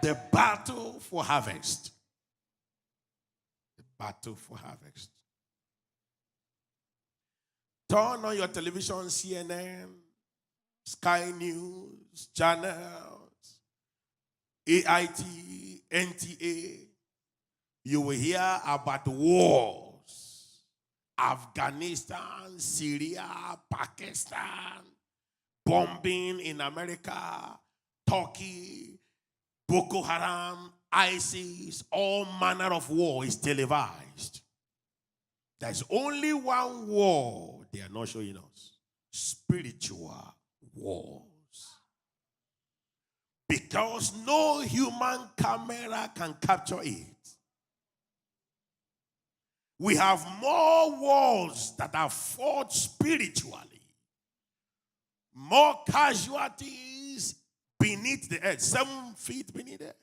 The battle for harvest. The battle for harvest. Turn on your television, CNN, Sky News, channels, AIT, NTA. You will hear about wars. Afghanistan, Syria, Pakistan, bombing in America, Turkey, Boko Haram, ISIS, all manner of war is televised. There's only one war they are not showing us. Spiritual wars. Because no human camera can capture it. We have more wars that are fought spiritually. More casualties beneath the earth, 7 feet beneath the earth.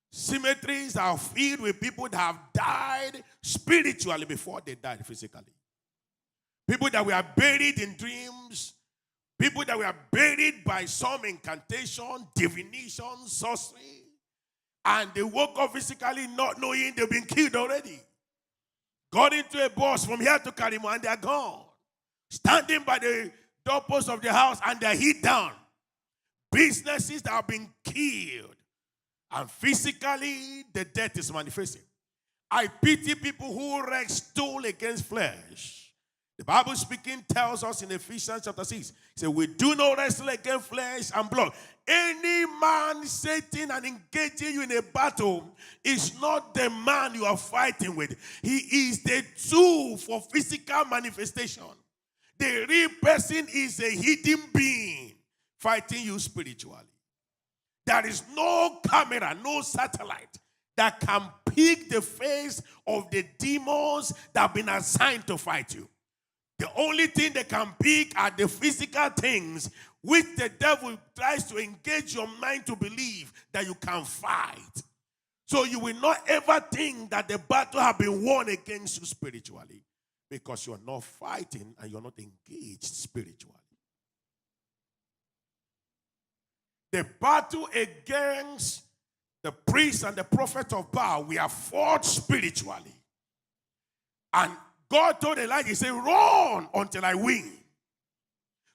Cemeteries are filled with people that have died spiritually before they died physically. People that were buried in dreams. People that were buried by some incantation, divination, sorcery. And they woke up physically not knowing they've been killed already. Got into a bus from here to Karimo and they're gone. Standing by the doorpost of the house and they're hit down. Businesses that have been killed. And physically, the death is manifesting. I pity people who wrestle against flesh. The Bible speaking tells us in Ephesians chapter 6, it says, we do not wrestle against flesh and blood. Any man sitting and engaging you in a battle is not the man you are fighting with. He is the tool for physical manifestation. The real person is a hidden being fighting you spiritually. There is no camera, no satellite that can pick the face of the demons that have been assigned to fight you. The only thing they can pick are the physical things which the devil tries to engage your mind to believe that you can fight. So you will not ever think that the battle has been won against you spiritually because you are not fighting and you are not engaged spiritually. The battle against the priest and the prophet of Baal, we are fought spiritually. And God told Elijah, he said, run until I win.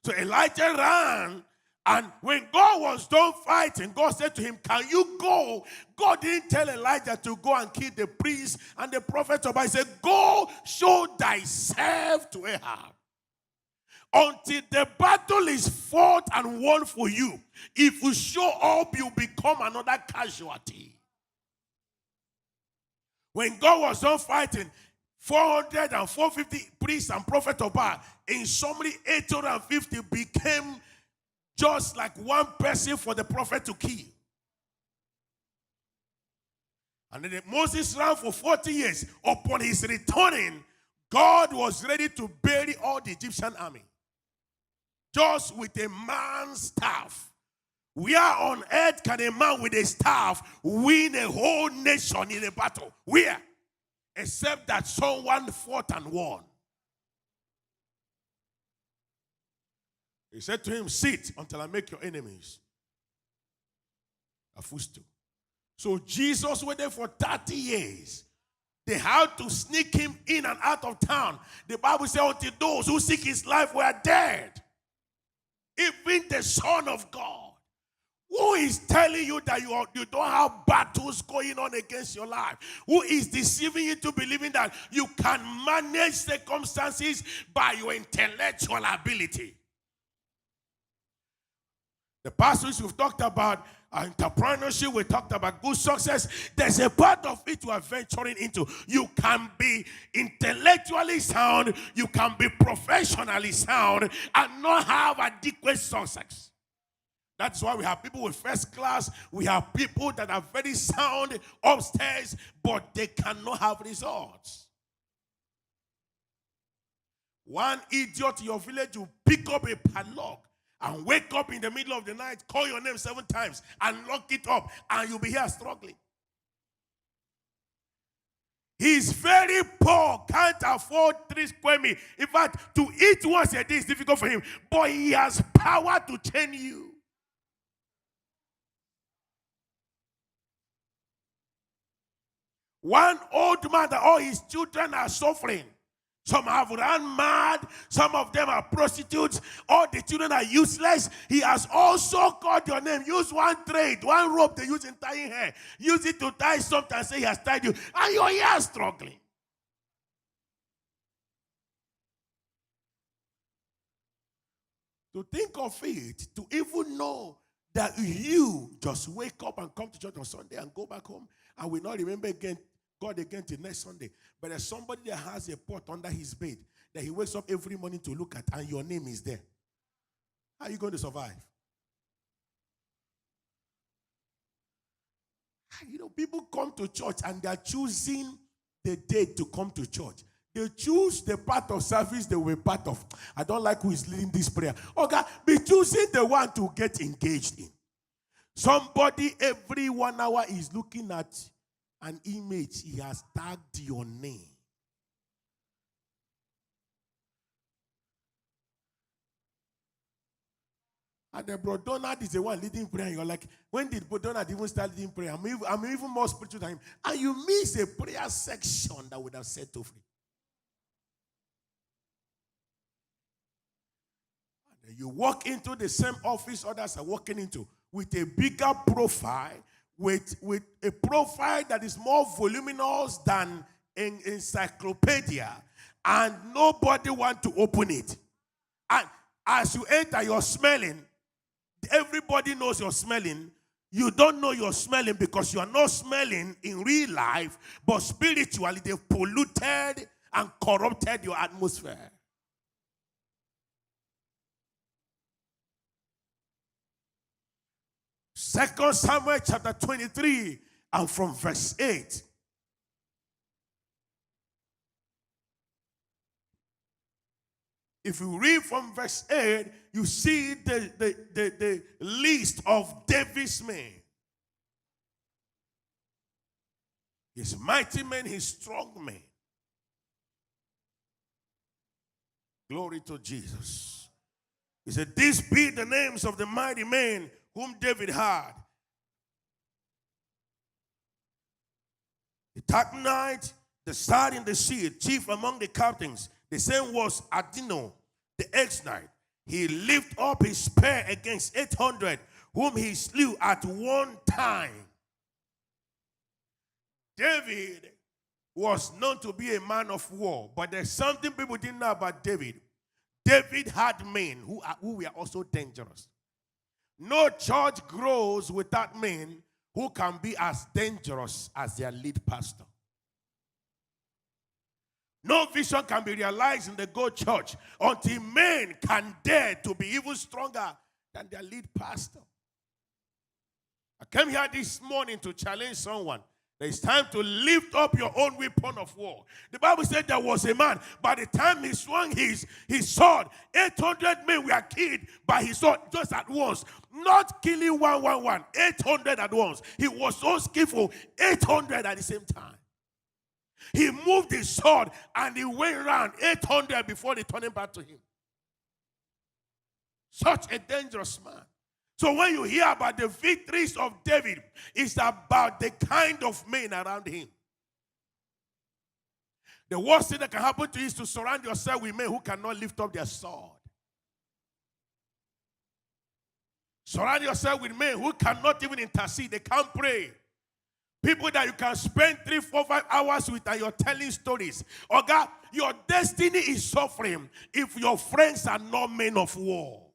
So Elijah ran, and when God was done fighting, God said to him, can you go? God didn't tell Elijah to go and kill the priest and the prophet of Baal. He said, go show thyself to Ahab. Until the battle is fought and won for you, if you show up, you become another casualty. When God was done fighting, 400 and 450 priests and prophets of Baal, in summary 850 became just like one person for the prophet to kill. And then Moses ran for 40 years. Upon his returning, God was ready to bury all the Egyptian army. Just with a man's staff. Where on earth can a man with a staff win a whole nation in a battle? Where? Except that someone fought and won. He said to him, sit until I make your enemies a footstool. So Jesus waited for 30 years. They had to sneak him in and out of town. The Bible says until those who seek his life were dead. Even the Son of God, who is telling you that you don't have battles going on against your life, who is deceiving you to believing that you can manage circumstances by your intellectual ability. The pastors we've talked about entrepreneurship, we talked about good success. There's a part of it you are venturing into. You can be intellectually sound, you can be professionally sound, and not have adequate success. That's why we have people with first class. We have people that are very sound upstairs, but they cannot have results. One idiot in your village will pick up a padlock and wake up in the middle of the night, call your name 7 times, and lock it up, and you'll be here struggling. He's very poor, can't afford 3 square meals. In fact, to eat once a day is difficult for him, but he has power to change you. One old man that all his children are suffering. Some have run mad. Some of them are prostitutes. All the children are useless. He has also called your name. Use one thread, one rope they use in tying hair. Use it to tie something and say he has tied you. And you're here struggling. To think of it, to even know that you just wake up and come to church on Sunday and go back home and will not remember God again till next Sunday. But there's somebody that has a pot under his bed that he wakes up every morning to look at, and your name is there. How are you going to survive? People come to church and they are choosing the date to come to church. They choose the part of service they were part of. I don't like who is leading this prayer. Okay, be choosing the one to get engaged in. Somebody every 1 hour is looking at an image. He has tagged your name. And then Bro Donald is the one leading prayer. You're like, when did Bro Donald even start leading prayer? I'm even more spiritual than him. And you miss a prayer section that would have set you free. And then you walk into the same office others are walking into with a bigger profile, with a profile that is more voluminous than an encyclopedia, and nobody wants to open it. And as you enter, you're smelling. Everybody knows you're smelling. You don't know you're smelling because you are not smelling in real life, but spiritually they've polluted and corrupted your atmosphere. Second Samuel chapter 23 and from verse 8. If you read from verse 8, you see the list of David's men. His mighty men, his strong men. Glory to Jesus. He said, these be the names of the mighty men whom David had. The Tagnite, the star in the sea, chief among the captains. The same was Adino, the Exnite. He lifted up his spear against 800, whom he slew at one time. David was known to be a man of war, but there's something people didn't know about David. David had men who were also dangerous. No church grows without men who can be as dangerous as their lead pastor. No vision can be realized in the good church until men can dare to be even stronger than their lead pastor. I came here this morning to challenge someone. It's time to lift up your own weapon of war. The Bible said there was a man. By the time he swung his sword, 800 men were killed by his sword just at once. Not killing 800 at once. He was so skillful, 800 at the same time. He moved his sword and he went around 800 before they turned him back to him. Such a dangerous man. So when you hear about the victories of David, it's about the kind of men around him. The worst thing that can happen to you is to surround yourself with men who cannot lift up their sword. Surround yourself with men who cannot even intercede. They can't pray. People that you can spend 3, 4, 5 hours with and you're telling stories. Oh God, your destiny is suffering if your friends are not men of war.